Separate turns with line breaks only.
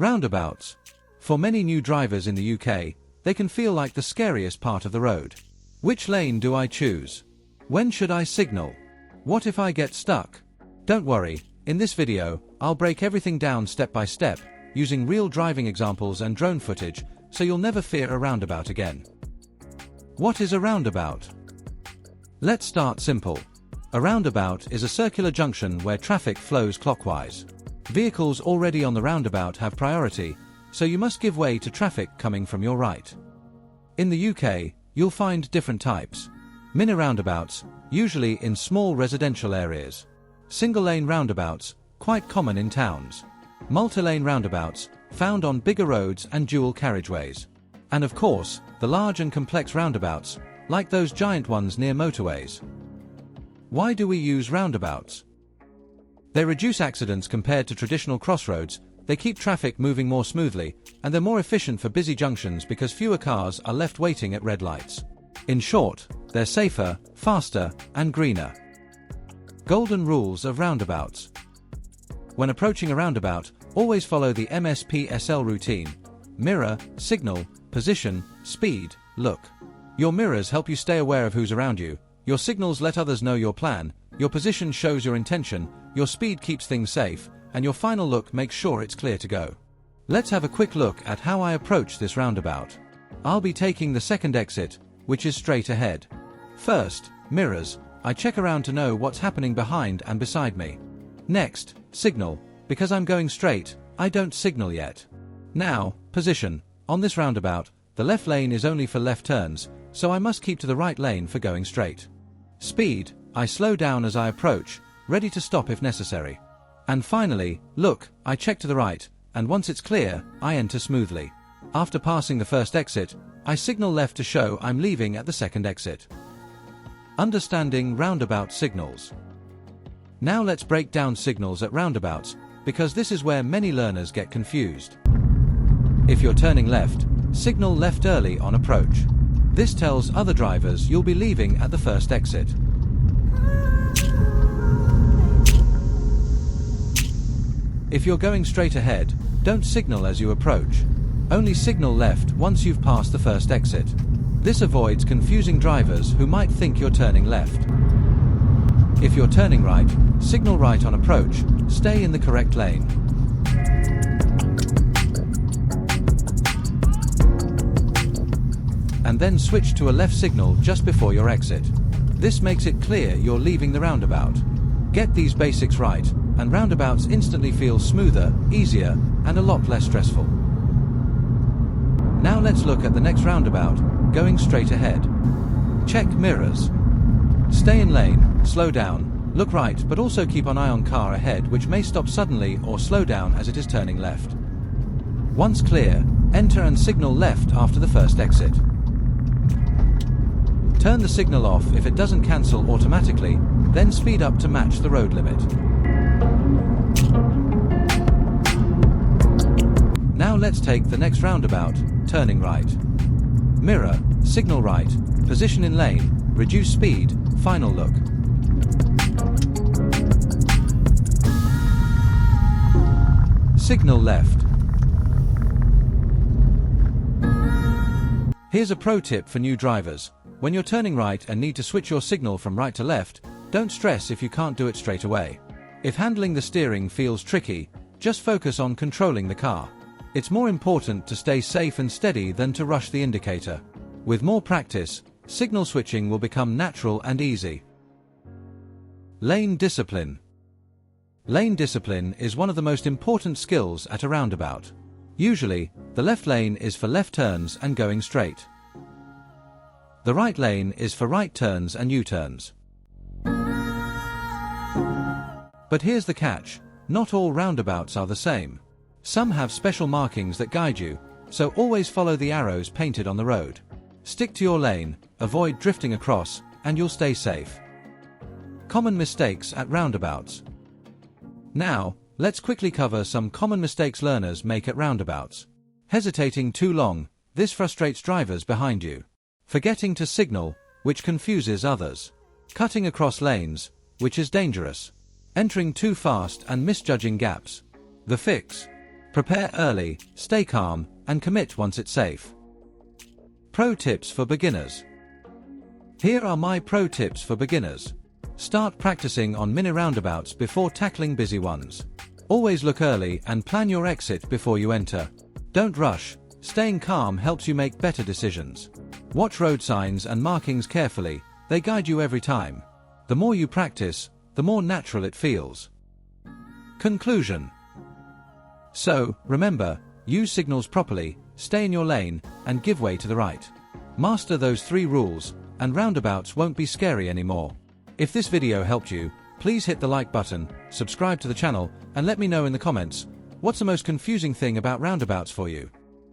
Roundabouts. For many new drivers in the UK, they can feel like the scariest part of the road. Which lane do I choose? When should I signal? What if I get stuck? Don't worry, in this video, I'll break everything down step by step, using real driving examples and drone footage, so you'll never fear a roundabout again. What is a roundabout? Let's start simple. A roundabout is a circular junction where traffic flows clockwise. Vehicles already on the roundabout have priority, so you must give way to traffic coming from your right. In the UK, you'll find different types. Mini roundabouts, usually in small residential areas. Single-lane roundabouts, quite common in towns. Multi-lane roundabouts, found on bigger roads and dual carriageways. And of course, the large and complex roundabouts, like those giant ones near motorways. Why do we use roundabouts? They reduce accidents compared to traditional crossroads, they keep traffic moving more smoothly, and they're more efficient for busy junctions because fewer cars are left waiting at red lights. In short, they're safer, faster, and greener. Golden rules of roundabouts. When approaching a roundabout, always follow the MSPSL routine: mirror, signal, position, speed, look. Your mirrors help you stay aware of who's around you, your signals let others know your plan, your position shows your intention, your speed keeps things safe, and your final look makes sure it's clear to go. Let's have a quick look at how I approach this roundabout. I'll be taking the second exit, which is straight ahead. First, mirrors. I check around to know what's happening behind and beside me. Next, signal. Because I'm going straight, I don't signal yet. Now, position. On this roundabout, the left lane is only for left turns, so I must keep to the right lane for going straight. Speed. I slow down as I approach, ready to stop if necessary. And finally, look. I check to the right, and once it's clear, I enter smoothly. After passing the first exit, I signal left to show I'm leaving at the second exit. Understanding roundabout signals. Now let's break down signals at roundabouts, because this is where many learners get confused. If you're turning left, signal left early on approach. This tells other drivers you'll be leaving at the first exit. If you're going straight ahead, don't signal as you approach. Only signal left once you've passed the first exit. This avoids confusing drivers who might think you're turning left. If you're turning right, signal right on approach, stay in the correct lane. And then switch to a left signal just before your exit. This makes it clear you're leaving the roundabout. Get these basics right, and roundabouts instantly feel smoother, easier, and a lot less stressful. Now let's look at the next roundabout, going straight ahead. Check mirrors. Stay in lane, slow down, look right, but also keep an eye on car ahead which may stop suddenly or slow down as it is turning left. Once clear, enter and signal left after the first exit. Turn the signal off if it doesn't cancel automatically, then speed up to match the road limit. Now let's take the next roundabout, turning right. Mirror, signal right, position in lane, reduce speed, final look. Signal left. Here's a pro tip for new drivers. When you're turning right and need to switch your signal from right to left, don't stress if you can't do it straight away. If handling the steering feels tricky, just focus on controlling the car. It's more important to stay safe and steady than to rush the indicator. With more practice, signal switching will become natural and easy. Lane discipline. Lane discipline is one of the most important skills at a roundabout. Usually, the left lane is for left turns and going straight. The right lane is for right turns and U-turns. But here's the catch: not all roundabouts are the same. Some have special markings that guide you, so always follow the arrows painted on the road. Stick to your lane, avoid drifting across, and you'll stay safe. Common mistakes at roundabouts. Now, let's quickly cover some common mistakes learners make at roundabouts. Hesitating too long, this frustrates drivers behind you. Forgetting to signal, which confuses others. Cutting across lanes, which is dangerous. Entering too fast and misjudging gaps. The fix: Prepare early, stay calm, and commit once it's safe. Pro tips for beginners. Here are my pro tips for beginners. Start practicing on mini roundabouts before tackling busy ones. Always look early and plan your exit before you enter. Don't rush. Staying calm helps you make better decisions. Watch road signs and markings carefully. They guide you every time. The more you practice, the more natural it feels. Conclusion. So, remember, use signals properly, stay in your lane, and give way to the right. Master those 3 rules, and roundabouts won't be scary anymore. If this video helped you, please hit the like button, subscribe to the channel, and let me know in the comments, what's the most confusing thing about roundabouts for you?